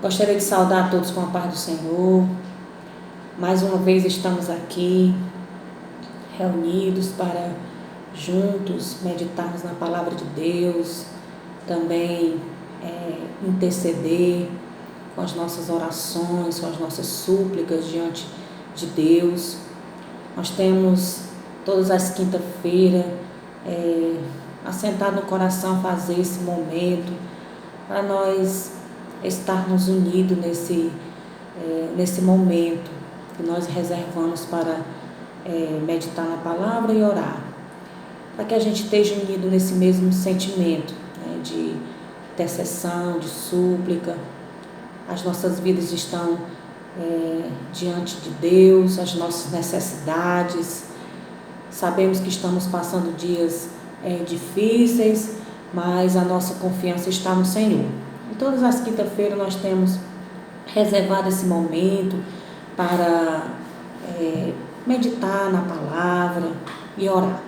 Gostaria de saudar a todos com a paz do Senhor. Mais uma vez estamos aqui, reunidos para juntos meditarmos na palavra de Deus, também interceder com as nossas orações, com as nossas súplicas diante de Deus. Nós temos todas as quinta-feiras assentado no coração fazer esse momento para nós estarmos unidos nesse momento que nós reservamos para meditar na palavra e orar, para que a gente esteja unido nesse mesmo sentimento, né, de intercessão, de súplica. As nossas vidas estão diante de Deus, as nossas necessidades. Sabemos que estamos passando dias difíceis, mas a nossa confiança está no Senhor. E todas as quinta-feiras nós temos reservado esse momento para meditar na palavra e orar.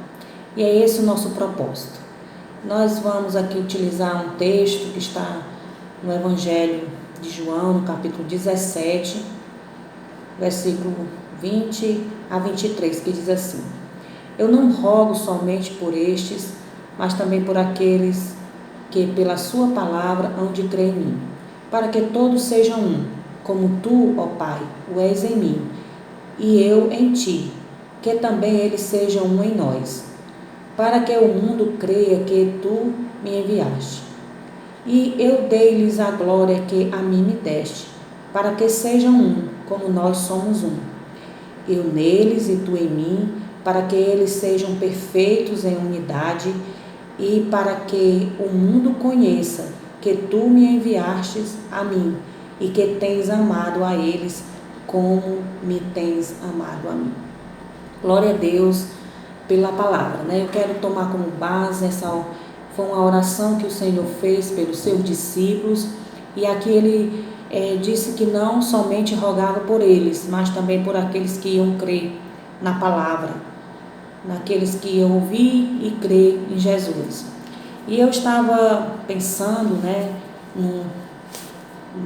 E é esse o nosso propósito. Nós vamos aqui utilizar um texto que está no Evangelho de João, no capítulo 17, versículo 20 a 23, que diz assim: Eu não rogo somente por estes, mas também por aqueles que pela sua palavra hão de crer em mim, para que todos sejam um, como tu, ó Pai, o és em mim, e eu em ti, que também eles sejam um em nós, para que o mundo creia que tu me enviaste. E eu dei-lhes a glória que a mim me deste, para que sejam um, como nós somos um. Eu neles e tu em mim, para que eles sejam perfeitos em unidade, e para que o mundo conheça que tu me enviastes a mim, e que tens amado a eles como me tens amado a mim. Glória a Deus pela palavra, né? Eu quero tomar como base foi uma oração que o Senhor fez pelos seus discípulos, e aqui ele disse que não somente rogava por eles, mas também por aqueles que iam crer na palavra, naqueles que iam ouvir e crer em Jesus. E eu estava pensando, né,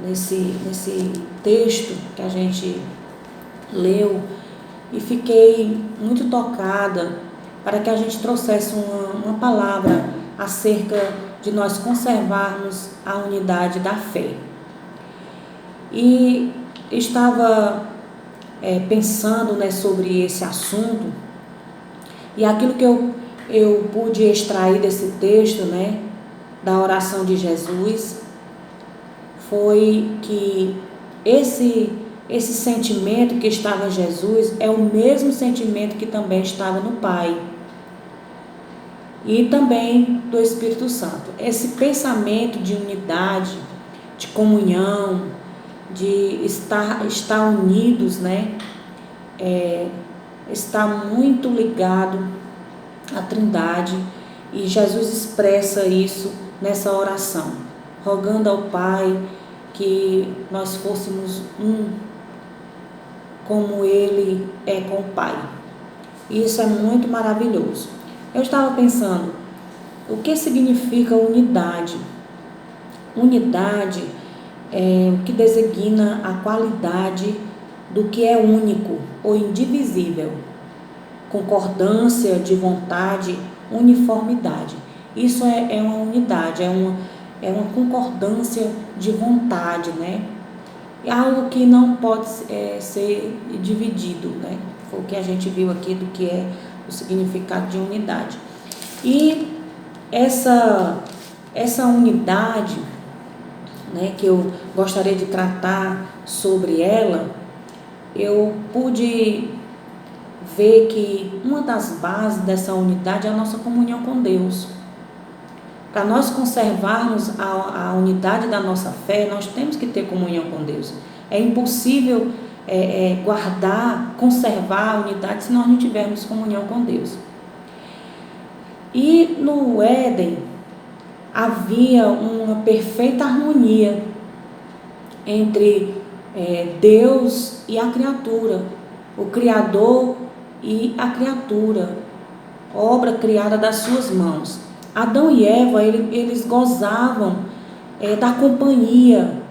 nesse texto que a gente leu, e fiquei muito tocada para que a gente trouxesse uma palavra acerca de nós conservarmos a unidade da fé. E estava pensando, né, sobre esse assunto, e aquilo que eu pude extrair desse texto, né, da oração de Jesus, foi que esse sentimento que estava em Jesus é o mesmo sentimento que também estava no Pai e também do Espírito Santo. Esse pensamento de unidade, de comunhão, de estar unidos, né, está muito ligado à Trindade, e Jesus expressa isso nessa oração, rogando ao Pai que nós fôssemos um, como Ele é com o Pai. Isso é muito maravilhoso. Eu estava pensando, o que significa unidade? Unidade é o que designa a qualidade do que é único ou indivisível, concordância de vontade, uniformidade. Isso é uma unidade, é uma concordância de vontade, né? É algo que não pode ser dividido, né? Foi o que a gente viu aqui do que é o significado de unidade. E essa unidade, né, que eu gostaria de tratar sobre ela, eu pude ver que uma das bases dessa unidade é a nossa comunhão com Deus. Para nós conservarmos a unidade da nossa fé, nós temos que ter comunhão com Deus. É impossível conservar a unidade se nós não tivermos comunhão com Deus. E no Éden havia uma perfeita harmonia entre Deus e a criatura, o Criador e a criatura, obra criada das suas mãos. Adão e Eva, eles gozavam da companhia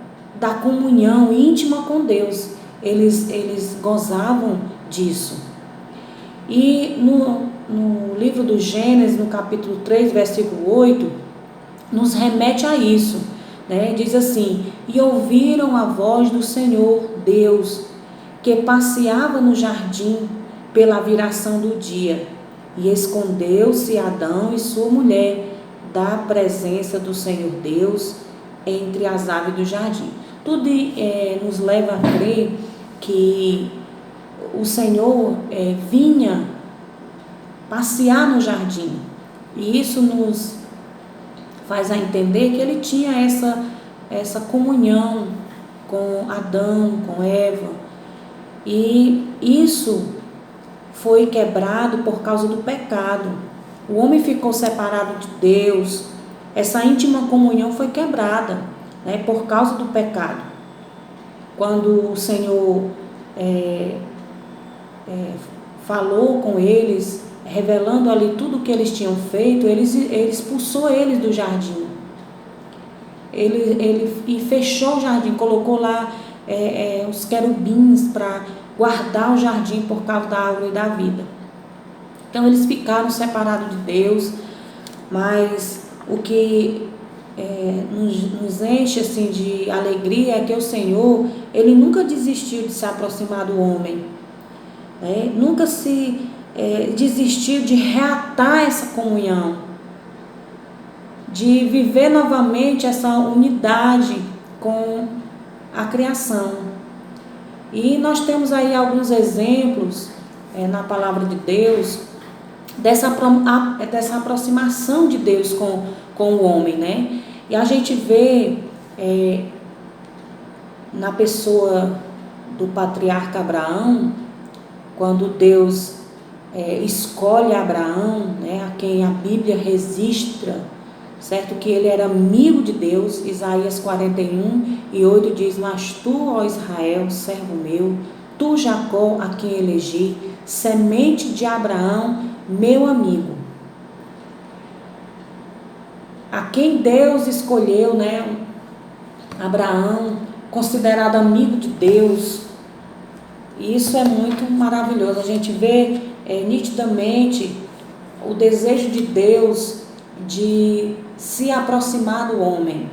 da comunhão íntima com Deus. Eles gozavam disso. E no livro do Gênesis, no capítulo 3, versículo 8, nos remete a isso, né? Diz assim: e ouviram a voz do Senhor Deus, que passeava no jardim pela viração do dia, e escondeu-se Adão e sua mulher da presença do Senhor Deus entre as aves do jardim. Tudo nos leva a crer que o Senhor vinha passear no jardim, e isso nos faz a entender que ele tinha essa comunhão com Adão, com Eva, e isso foi quebrado por causa do pecado. O homem ficou separado de Deus, essa íntima comunhão foi quebrada, né, por causa do pecado. Quando o Senhor falou com eles, revelando ali tudo o que eles tinham feito, ele expulsou eles do jardim. Ele fechou o jardim, colocou lá os querubins para guardar o jardim por causa da árvore da vida. Então eles ficaram separados de Deus, mas o que nos enche assim de alegria é que o Senhor, ele nunca desistiu de se aproximar do homem, né? Nunca desistiu de reatar essa comunhão, de viver novamente essa unidade com a criação. E nós temos aí alguns exemplos na palavra de Deus dessa aproximação de Deus com o homem, né? E a gente vê na pessoa do patriarca Abraão, quando Deus escolhe Abraão, né, a quem a Bíblia registra, certo? Que ele era amigo de Deus. Isaías 41:8 diz: mas tu, ó Israel, servo meu, tu, Jacó, a quem elegi, semente de Abraão, meu amigo. A quem Deus escolheu, né? Abraão, considerado amigo de Deus. E isso é muito maravilhoso. A gente vê nitidamente o desejo de Deus de se aproximar do homem.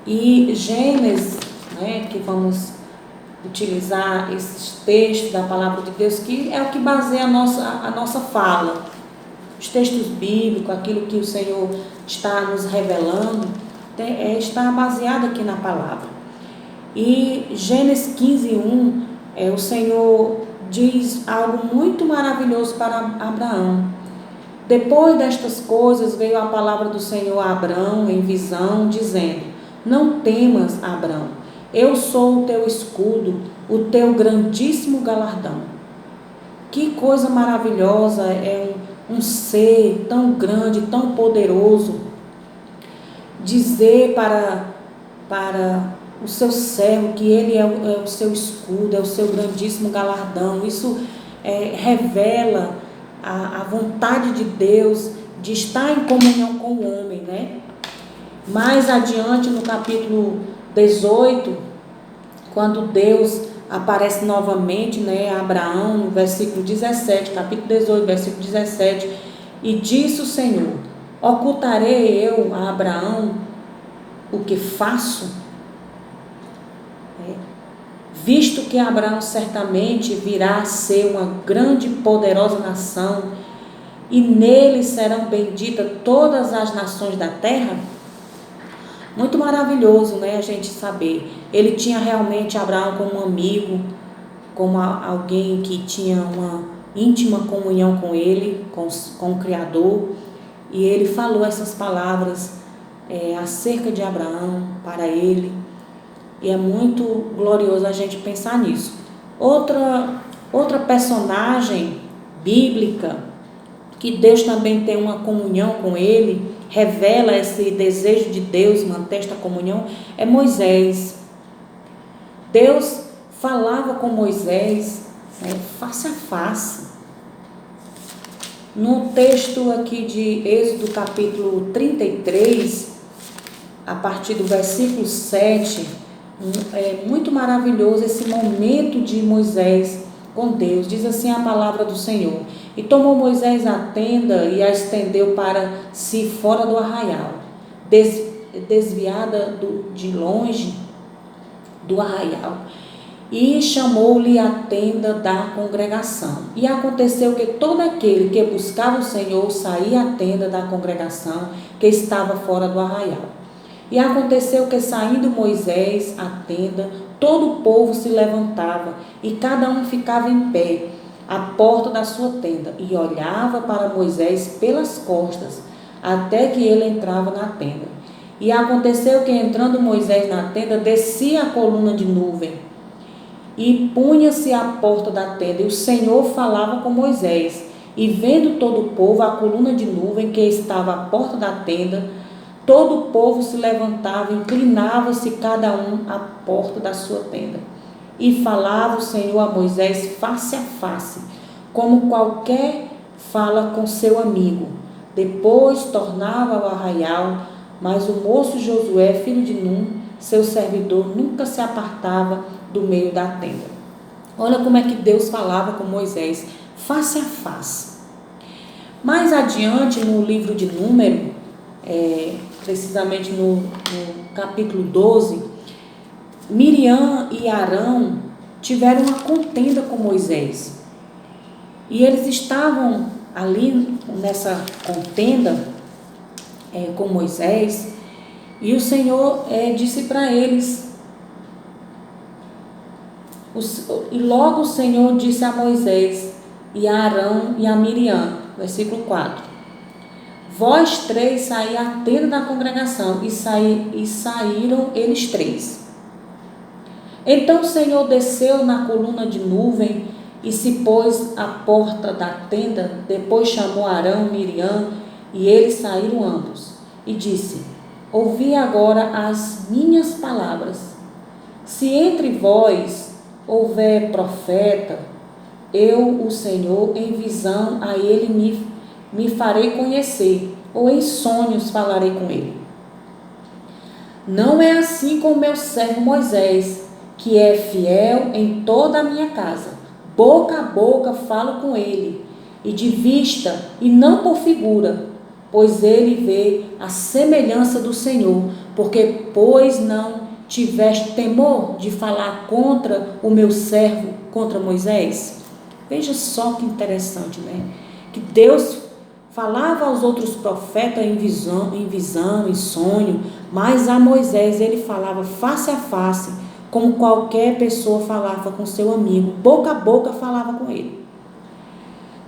E Gênesis, né, que vamos utilizar esses textos da palavra de Deus, que é o que baseia a nossa fala. Os textos bíblicos, aquilo que o Senhor está nos revelando, está baseado aqui na palavra. E Gênesis 15:1, o Senhor diz algo muito maravilhoso para Abraão. Depois destas coisas veio a palavra do Senhor a Abraão em visão, dizendo: não temas, Abraão, eu sou o teu escudo, o teu grandíssimo galardão. Que coisa maravilhosa é um ser tão grande, tão poderoso, dizer para o seu servo que ele é o seu escudo, é o seu grandíssimo galardão. Isso revela a vontade de Deus de estar em comunhão com o homem, né? Mais adiante, no capítulo 18, quando Deus aparece novamente, né, a Abraão, no versículo 17, capítulo 18, versículo 17, e disse o Senhor: ocultarei eu a Abraão o que faço? Visto que Abraão certamente virá a ser uma grande e poderosa nação, e nele serão benditas todas as nações da terra. Muito maravilhoso, né, a gente saber. Ele tinha realmente Abraão como um amigo, como alguém que tinha uma íntima comunhão com ele, com o Criador. E ele falou essas palavras acerca de Abraão para ele. E é muito glorioso a gente pensar nisso. Outra personagem bíblica, que Deus também tem uma comunhão com ele, revela esse desejo de Deus manter esta comunhão, é Moisés. Deus falava com Moisés face a face. No texto aqui de Êxodo capítulo 33, a partir do versículo 7, muito maravilhoso esse momento de Moisés com Deus. Diz assim a palavra do Senhor: e tomou Moisés a tenda e a estendeu para si fora do arraial, desviada de longe do arraial, e chamou-lhe a tenda da congregação. E aconteceu que todo aquele que buscava o Senhor saía à tenda da congregação que estava fora do arraial. E aconteceu que, saindo Moisés à tenda, todo o povo se levantava, e cada um ficava em pé à porta da sua tenda, e olhava para Moisés pelas costas, até que ele entrava na tenda. E aconteceu que, entrando Moisés na tenda, descia a coluna de nuvem, e punha-se à porta da tenda, e o Senhor falava com Moisés. E vendo todo o povo a coluna de nuvem que estava à porta da tenda, todo o povo se levantava, inclinava-se cada um à porta da sua tenda. E falava o Senhor a Moisés face a face, como qualquer fala com seu amigo. Depois tornava ao arraial, mas o moço Josué, filho de Num, seu servidor, nunca se apartava do meio da tenda. Olha como é que Deus falava com Moisés, face a face. Mais adiante, no livro de Número, precisamente no capítulo 12, Miriam e Arão tiveram uma contenda com Moisés. E eles estavam ali nessa contenda com Moisés, e o Senhor disse para eles, e logo o Senhor disse a Moisés e a Arão e a Miriam, versículo 4: vós três saí à tenda da congregação, e saíram eles três. Então o Senhor desceu na coluna de nuvem e se pôs à porta da tenda. Depois chamou Arão e Miriam, e eles saíram ambos. E disse: ouvi agora as minhas palavras. Se entre vós houver profeta, eu, o Senhor, em visão a ele me farei conhecer, ou em sonhos falarei com ele. Não é assim com o meu servo Moisés, que é fiel em toda a minha casa. Boca a boca falo com ele, e de vista, e não por figura, pois ele vê a semelhança do Senhor, porque pois não tiveste temor de falar contra o meu servo, contra Moisés. Veja só que interessante, né? Que Deus falava aos outros profetas em visão, em sonho, mas a Moisés ele falava face a face, como qualquer pessoa falava com seu amigo, boca a boca falava com ele.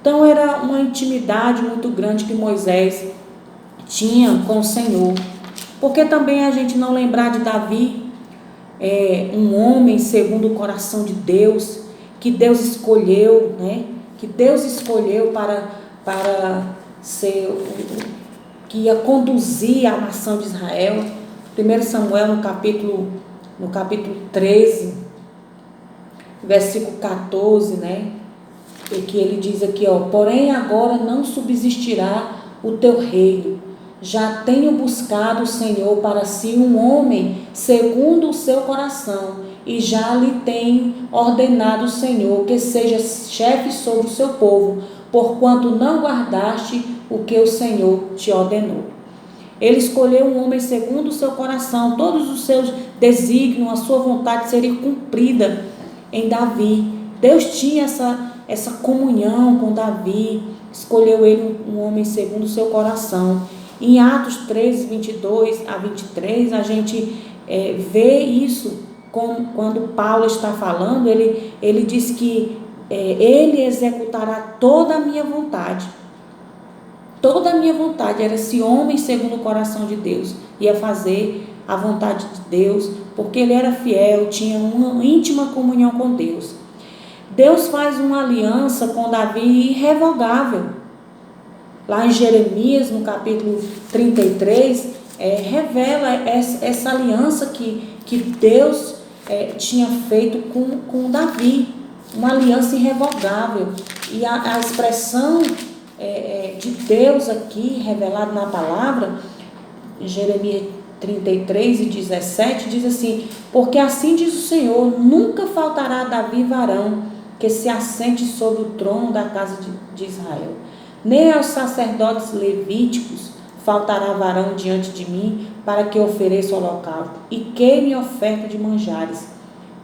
Então era uma intimidade muito grande que Moisés tinha com o Senhor. Porque também a gente não lembrar de Davi, um homem segundo o coração de Deus, que Deus escolheu, né? Que Deus escolheu para ser, que ia conduzir a nação de Israel. 1 Samuel no capítulo 13, versículo 14, né? E que ele diz aqui, porém agora não subsistirá o teu reino. Já tenho buscado o Senhor para si um homem segundo o seu coração, e já lhe tenho ordenado o Senhor que seja chefe sobre o seu povo, porquanto não guardaste o que o Senhor te ordenou. Ele escolheu um homem segundo o seu coração, todos os seus desígnios, a sua vontade seria cumprida em Davi. Deus tinha essa comunhão com Davi, escolheu ele um homem segundo o seu coração. Em Atos 13, 22 a 23, a gente vê isso, quando Paulo está falando, ele diz que ele executará toda a minha vontade. Toda a minha vontade era esse homem segundo o coração de Deus, ia fazer a vontade de Deus, porque ele era fiel, tinha uma íntima comunhão com Deus. Deus faz uma aliança com Davi irrevogável. Lá em Jeremias, no capítulo 33, revela essa aliança que Deus tinha feito com Davi, uma aliança irrevogável. E a expressão de Deus aqui, revelada na palavra, em Jeremias 33 e 17 diz assim: porque assim diz o Senhor, nunca faltará a Davi varão que se assente sobre o trono da casa de Israel, nem aos sacerdotes levíticos faltará varão diante de mim, para que ofereça o holocausto e queime oferta de manjares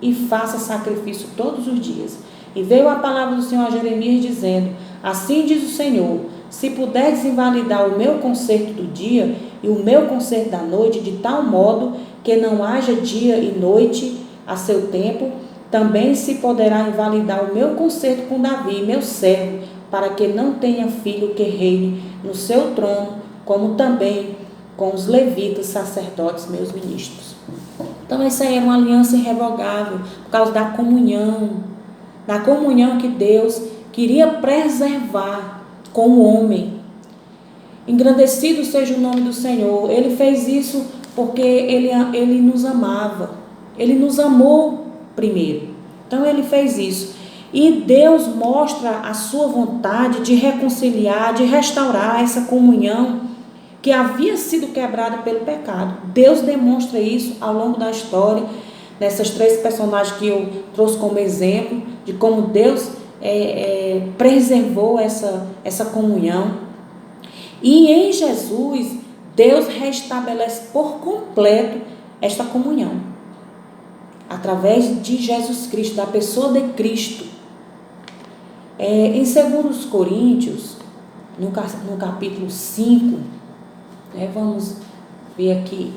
e faça sacrifício todos os dias. E veio a palavra do Senhor a Jeremias dizendo: assim diz o Senhor, se puderes invalidar o meu concerto do dia e o meu concerto da noite, de tal modo que não haja dia e noite a seu tempo, também se poderá invalidar o meu concerto com Davi, meu servo, para que não tenha filho que reine no seu trono, como também com os levitas, sacerdotes, meus ministros. Então essa era uma aliança irrevogável, por causa da comunhão que Deus queria preservar com o homem. Engrandecido seja o nome do Senhor. Ele fez isso porque ele nos amava. Ele nos amou primeiro. Então ele fez isso. E Deus mostra a sua vontade de reconciliar, de restaurar essa comunhão que havia sido quebrada pelo pecado. Deus demonstra isso ao longo da história, nessas 3 personagens que eu trouxe como exemplo, de como Deus preservou essa comunhão. E em Jesus, Deus restabelece por completo esta comunhão, através de Jesus Cristo, da pessoa de Cristo. Em 2 Coríntios, no capítulo 5, vamos ver aqui,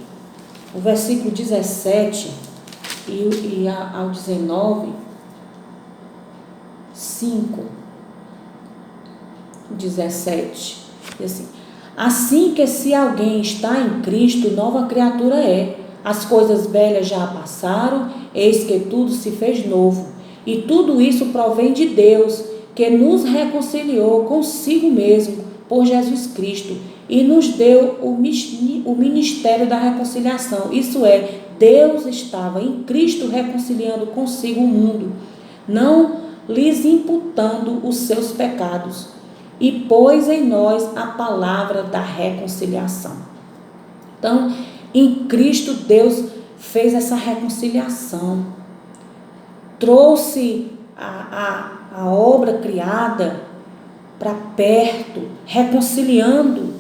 o versículo 17 e ao 19, 5, 17, diz assim que se alguém está em Cristo, nova criatura é. As coisas velhas já passaram, eis que tudo se fez novo. E tudo isso provém de Deus, que nos reconciliou consigo mesmo por Jesus Cristo e nos deu o ministério da reconciliação. Isso é, Deus estava em Cristo reconciliando consigo o mundo, não lhes imputando os seus pecados, e pôs em nós a palavra da reconciliação. Então, em Cristo, Deus fez essa reconciliação, trouxe a obra criada para perto, reconciliando.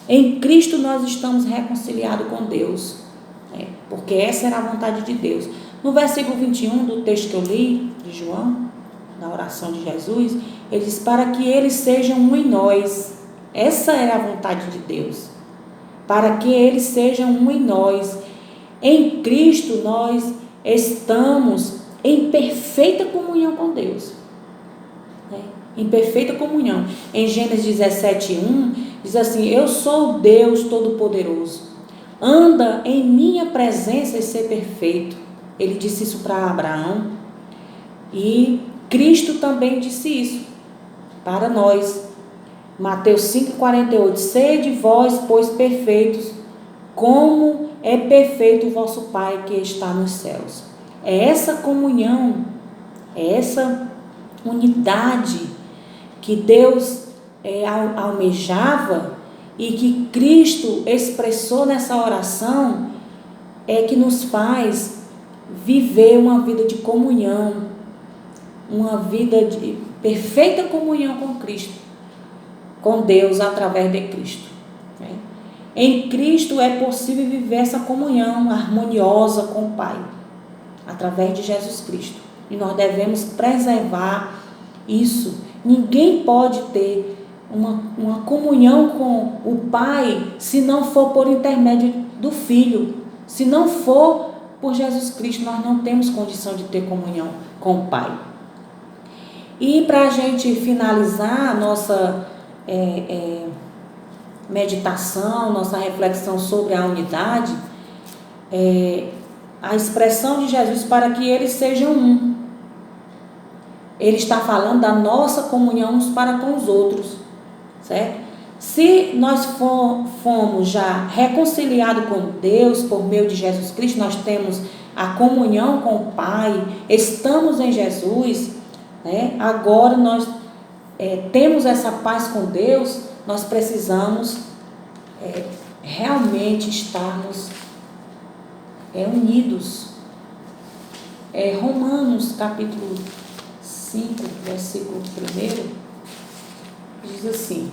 Em Cristo nós estamos reconciliados com Deus, porque essa era a vontade de Deus. No versículo 21 do texto que eu li, de João, na oração de Jesus, ele diz: para que eles sejam um em nós. Essa era a vontade de Deus, para que eles sejam um em nós. Em Cristo nós estamos em perfeita comunhão com Deus, em perfeita comunhão. Em Gênesis 17:1 diz assim: eu sou o Deus Todo-Poderoso, anda em minha presença e ser perfeito. Ele disse isso para Abraão, e Cristo também disse isso para nós. Mateus 5,48: sede vós, pois, perfeitos, como é perfeito o vosso Pai que está nos céus. É essa comunhão, é essa unidade que Deus almejava e que Cristo expressou nessa oração, que nos faz viver uma vida de comunhão, uma vida de perfeita comunhão com Cristo, com Deus, através de Cristo. Em Cristo é possível viver essa comunhão harmoniosa com o Pai, através de Jesus Cristo. E nós devemos preservar isso. Ninguém pode ter uma comunhão com o Pai se não for por intermédio do Filho. Se não for por Jesus Cristo, nós não temos condição de ter comunhão com o Pai. E para a gente finalizar a nossa meditação, nossa reflexão sobre a unidade, a expressão de Jesus para que eles sejam um. Ele está falando da nossa comunhão uns para com os outros, certo? Se nós fomos já reconciliados com Deus por meio de Jesus Cristo, nós temos a comunhão com o Pai, estamos em Jesus, agora nós temos essa paz com Deus, nós precisamos realmente estarmos unidos. Romanos capítulo 5, versículo 1, diz assim: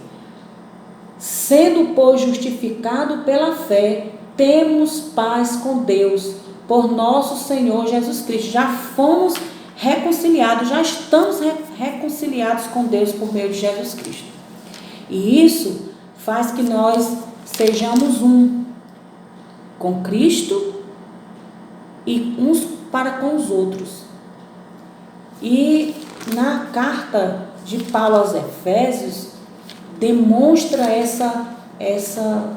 sendo, pois, justificado pela fé, temos paz com Deus, por nosso Senhor Jesus Cristo. Já fomos reconciliados, já estamos reconciliados com Deus por meio de Jesus Cristo. E isso faz que nós sejamos um com Cristo e uns para com os outros. E na carta de Paulo aos Efésios, demonstra essa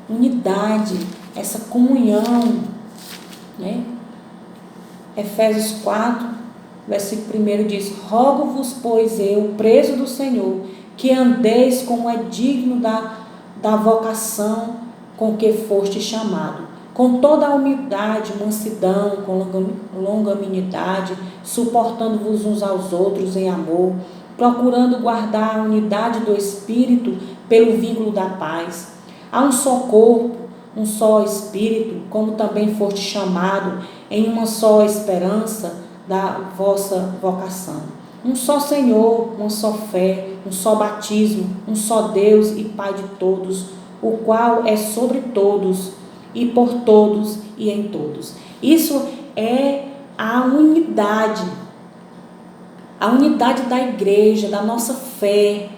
unidade, essa comunhão, né? Efésios 4, versículo 1 diz: rogo-vos, pois eu, preso do Senhor, que andeis como é digno da vocação com que foste chamado, com toda a humildade, mansidão, com longanimidade, suportando-vos uns aos outros em amor, procurando guardar a unidade do Espírito pelo vínculo da paz. Há um só corpo, um só Espírito, como também foste chamado em uma só esperança da vossa vocação. Um só Senhor, uma só fé, um só batismo, um só Deus e Pai de todos, o qual é sobre todos e por todos e em todos. Isso é a unidade da igreja, da nossa fé,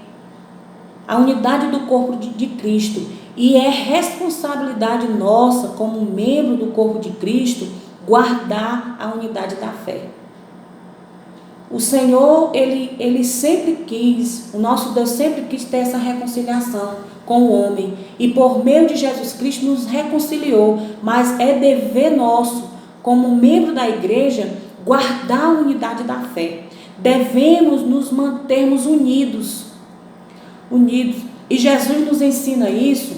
a unidade do corpo de Cristo. E é responsabilidade nossa, como membro do corpo de Cristo, guardar a unidade da fé. O Senhor, Ele sempre quis, o nosso Deus sempre quis ter essa reconciliação com o homem. E por meio de Jesus Cristo nos reconciliou. Mas é dever nosso, como membro da igreja, guardar a unidade da fé. Devemos nos mantermos unidos. E Jesus nos ensina isso,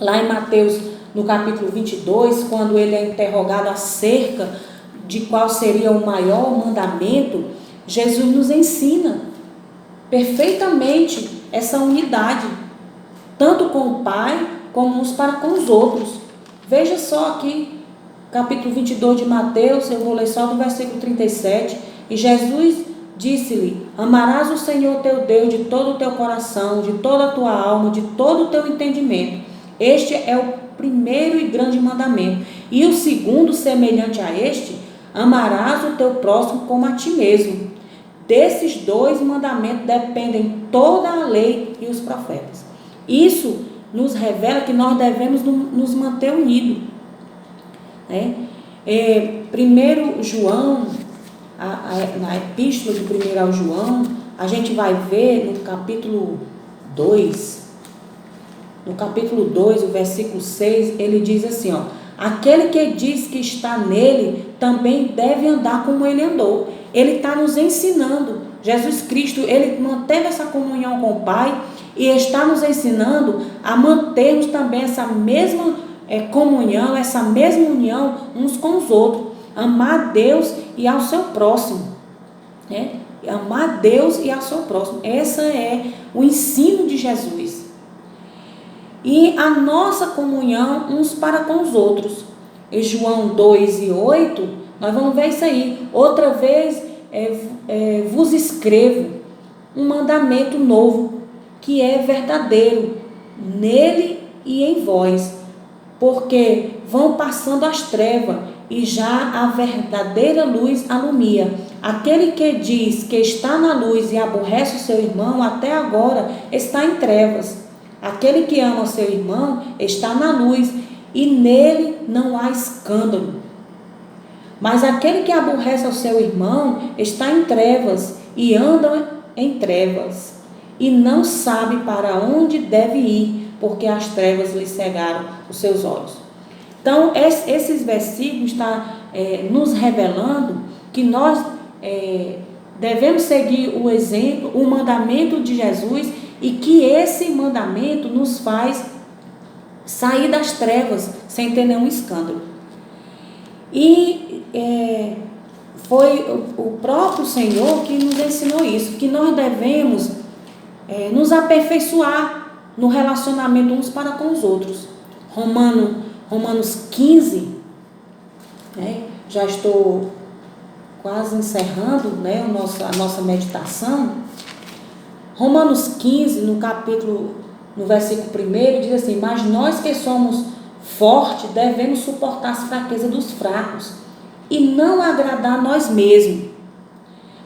lá em Mateus, no capítulo 22, quando ele é interrogado acerca de qual seria o maior mandamento. Jesus nos ensina perfeitamente essa unidade, tanto com o Pai, como uns para com os outros. Veja só aqui, capítulo 22 de Mateus, eu vou ler só do versículo 37, e Jesus disse-lhe: amarás o Senhor teu Deus de todo o teu coração, de toda a tua alma, de todo o teu entendimento. Este é o primeiro e grande mandamento. E o segundo, semelhante a este: amarás o teu próximo como a ti mesmo. Desses dois mandamentos dependem toda a lei e os profetas. Isso nos revela que nós devemos nos manter unidos. Primeiro João, na epístola de 1 João, a gente vai ver no capítulo 2, o versículo 6, ele diz assim, aquele que diz que está nele, também deve andar como ele andou. Ele está nos ensinando. Jesus Cristo, ele manteve essa comunhão com o Pai e está nos ensinando a mantermos também essa mesma comunhão, essa mesma união uns com os outros. Amar a Deus e ao seu próximo. Amar a Deus e ao seu próximo. Esse é o ensino de Jesus. E a nossa comunhão uns para com os outros. Em João 2:8, nós vamos ver isso aí. Outra vez vos escrevo um mandamento novo, que é verdadeiro, nele e em vós, porque vão passando as trevas, e já a verdadeira luz alumia. Aquele que diz que está na luz e aborrece o seu irmão, até agora está em trevas. Aquele que ama o seu irmão está na luz, e nele não há escândalo. Mas aquele que aborrece o seu irmão está em trevas, e anda em trevas, e não sabe para onde deve ir, porque as trevas lhe cegaram os seus olhos. Então, esses versículos estão nos revelando que nós devemos seguir o exemplo, o mandamento de Jesus, e que esse mandamento nos faz sair das trevas sem ter nenhum escândalo. E foi o próprio Senhor que nos ensinou isso, que nós devemos nos aperfeiçoar no relacionamento uns para com os outros. Romanos 15, né? Já estou quase encerrando, né, a nossa meditação. Romanos 15, no versículo 1, diz assim: mas nós que somos fortes devemos suportar as fraquezas dos fracos e não agradar a nós mesmos.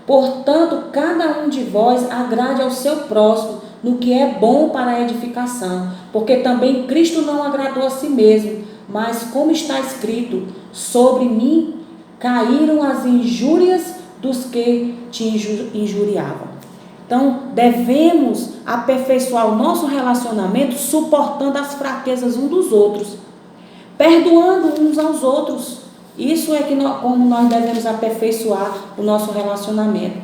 Portanto, cada um de vós agrade ao seu próximo no que é bom para a edificação, porque também Cristo não agradou a si mesmo, mas como está escrito, sobre mim caíram as injúrias dos que te injuriavam. Então, devemos aperfeiçoar o nosso relacionamento suportando as fraquezas uns dos outros, perdoando uns aos outros. Isso é como nós devemos aperfeiçoar o nosso relacionamento.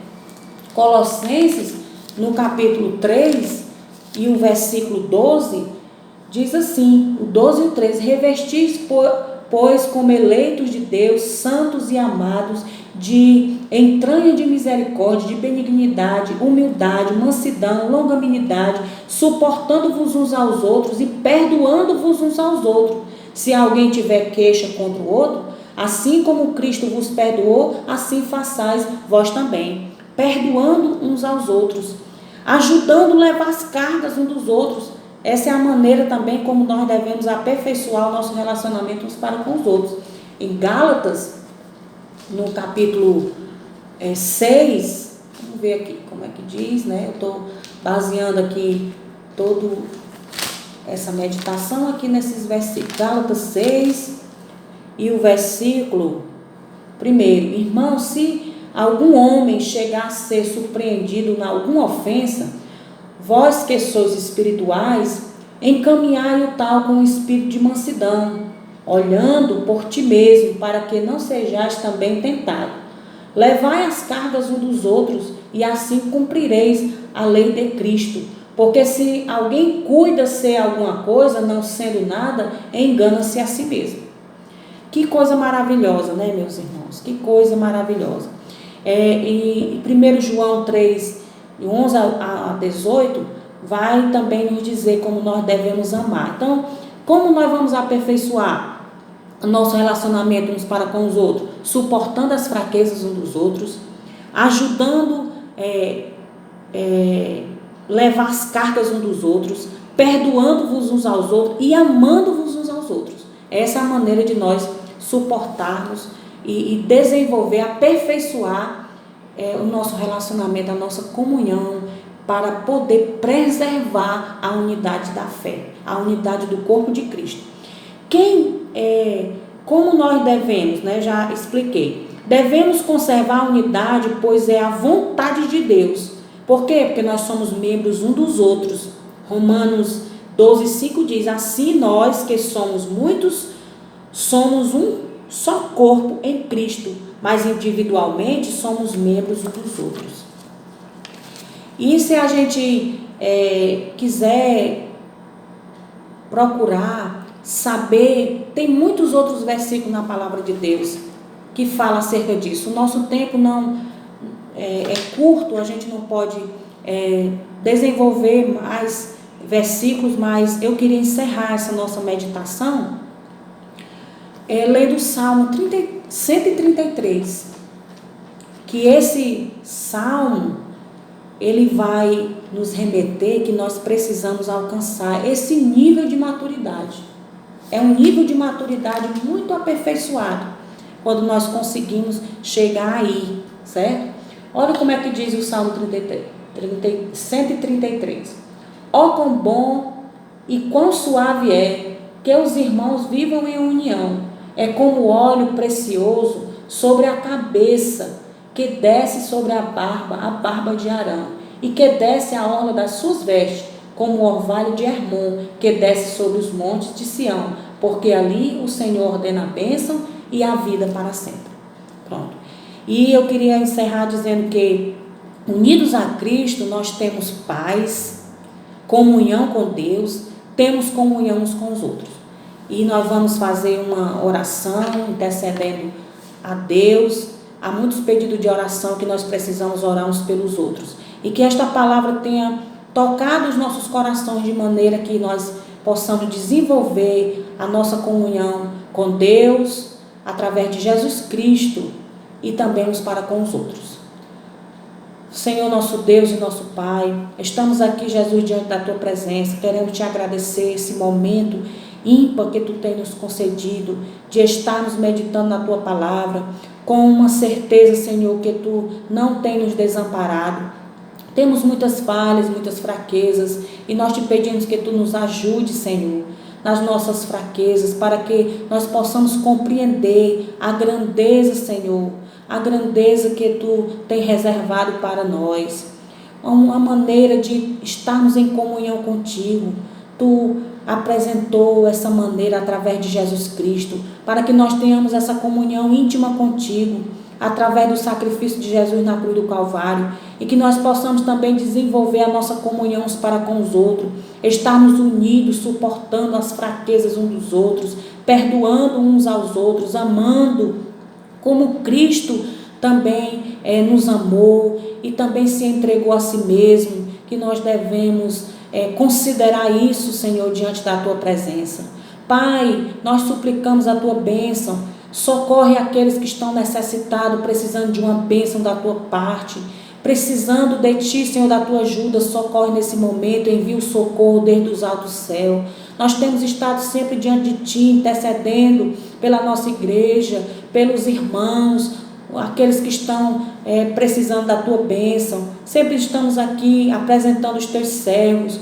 Colossenses, no capítulo 3 e o versículo 12, diz assim, o 12 e o 13: revestis, pois, como eleitos de Deus, santos e amados, de entranha de misericórdia, de benignidade, humildade, mansidão, longanimidade, suportando-vos uns aos outros e perdoando-vos uns aos outros. Se alguém tiver queixa contra o outro, assim como Cristo vos perdoou, assim façais vós também, perdoando uns aos outros, ajudando a levar as cargas uns dos outros. Essa é a maneira também como nós devemos aperfeiçoar o nosso relacionamento uns para com os outros. Em Gálatas, no capítulo 6, vamos ver aqui como é que diz, né? Eu estou baseando aqui toda essa meditação aqui nesses versículos. Gálatas 6 e o versículo 1: irmão, se algum homem chegar a ser surpreendido em alguma ofensa, vós que sois espirituais, encaminhai o tal com o espírito de mansidão, olhando por ti mesmo, para que não sejais também tentado. Levai as cargas uns dos outros, e assim cumprireis a lei de Cristo. Porque se alguém cuida ser alguma coisa, não sendo nada, engana-se a si mesmo. Que coisa maravilhosa, né, meus irmãos? Que coisa maravilhosa. E 1 João 3, 11 a 18, vai também nos dizer como nós devemos amar. Então, como nós vamos aperfeiçoar o nosso relacionamento uns para com os outros? Suportando as fraquezas uns dos outros, ajudando levar as cargas uns dos outros, perdoando-vos uns aos outros e amando-vos uns aos outros. Essa é a maneira de nós suportarmos e desenvolver, aperfeiçoar o nosso relacionamento, a nossa comunhão, para poder preservar a unidade da fé, a unidade do corpo de Cristo. Como nós devemos, né, já expliquei, devemos conservar a unidade, pois é a vontade de Deus. Por quê? Porque nós somos membros uns dos outros. Romanos 12, 5 diz: assim nós que somos muitos, somos um só corpo em Cristo, mas individualmente somos membros uns dos outros. E se a gente quiser procurar saber, tem muitos outros versículos na palavra de Deus que falam acerca disso. O nosso tempo não é curto, a gente não pode desenvolver mais versículos, mas eu queria encerrar essa nossa meditação lendo o Salmo 133, que esse Salmo, ele vai nos remeter que nós precisamos alcançar esse nível de maturidade. É um nível de maturidade muito aperfeiçoado, quando nós conseguimos chegar aí, certo? Olha como é que diz o Salmo 133. Ó, quão bom e quão suave é que os irmãos vivam em união. É como óleo precioso sobre a cabeça, que desce sobre a barba de Arão, e que desce a orla das suas vestes, como o orvalho de Hermon, que desce sobre os montes de Sião, porque ali o Senhor ordena a bênção e a vida para sempre. Pronto. E eu queria encerrar dizendo que, unidos a Cristo, nós temos paz, comunhão com Deus, temos comunhão uns com os outros. E nós vamos fazer uma oração intercedendo a Deus. Há muitos pedidos de oração que nós precisamos orar uns pelos outros. E que esta palavra tenha tocado os nossos corações de maneira que nós possamos desenvolver a nossa comunhão com Deus, através de Jesus Cristo e também uns para com os outros. Senhor, nosso Deus e nosso Pai, estamos aqui, Jesus, diante da Tua presença, querendo Te agradecer esse momento ímpar que Tu tem nos concedido, de estarmos meditando na Tua palavra, com uma certeza, Senhor, que Tu não tem nos desamparado. Temos muitas falhas, muitas fraquezas, e nós Te pedimos que Tu nos ajude, Senhor, nas nossas fraquezas, para que nós possamos compreender a grandeza, Senhor, a grandeza que Tu tem reservado para nós, uma maneira de estarmos em comunhão contigo. Tu apresentou essa maneira através de Jesus Cristo, para que nós tenhamos essa comunhão íntima contigo, através do sacrifício de Jesus na cruz do Calvário, e que nós possamos também desenvolver a nossa comunhão uns para com os outros, estarmos unidos, suportando as fraquezas uns dos outros, perdoando uns aos outros, amando como Cristo também nos amou e também se entregou a si mesmo, que nós devemos considerar isso, Senhor, diante da Tua presença. Pai, nós suplicamos a Tua bênção, socorre aqueles que estão necessitados, precisando de uma bênção da Tua parte, precisando de Ti, Senhor, da Tua ajuda, socorre nesse momento, envia o socorro desde os altos céus. Nós temos estado sempre diante de Ti, intercedendo pela nossa igreja, pelos irmãos, aqueles que estão precisando da Tua bênção. Sempre estamos aqui apresentando os Teus servos.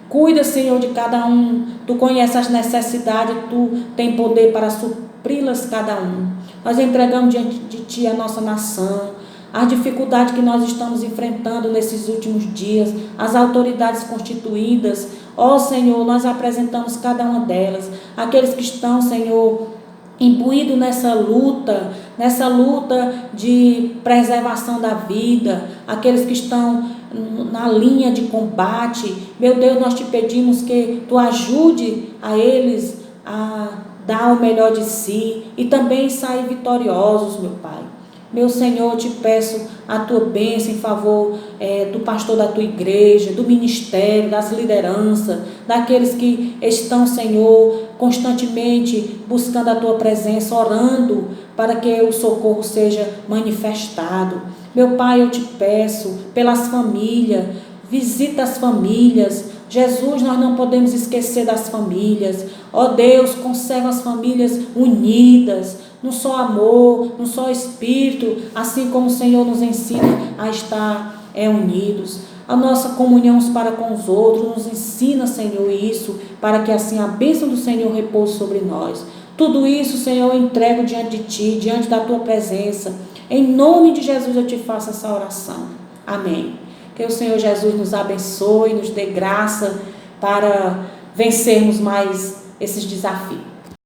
Cuida, Senhor, de cada um. Tu conheces as necessidades, Tu tem poder para supri-las cada um. Nós entregamos diante de Ti a nossa nação, as dificuldades que nós estamos enfrentando nesses últimos dias, as autoridades constituídas. Ó Senhor, nós apresentamos cada uma delas, aqueles que estão, Senhor, imbuídos nessa luta de preservação da vida, aqueles que estão na linha de combate. Meu Deus, nós Te pedimos que Tu ajude a eles a dar o melhor de si e também sair vitoriosos, meu Pai. Meu Senhor, eu Te peço a Tua bênção em favor do pastor da Tua igreja, do ministério, das lideranças, daqueles que estão, Senhor, constantemente buscando a Tua presença, orando para que o socorro seja manifestado. Meu Pai, eu Te peço pelas famílias, visita as famílias. Jesus, nós não podemos esquecer das famílias. Ó Deus, conserva as famílias unidas, num só amor, num só espírito, assim como o Senhor nos ensina a estar unidos. A nossa comunhão uns para com os outros, nos ensina, Senhor, isso, para que assim a bênção do Senhor repouse sobre nós. Tudo isso, Senhor, eu entrego diante de Ti, diante da Tua presença. Em nome de Jesus eu Te faço essa oração. Amém. Que o Senhor Jesus nos abençoe, nos dê graça para vencermos mais esses desafios.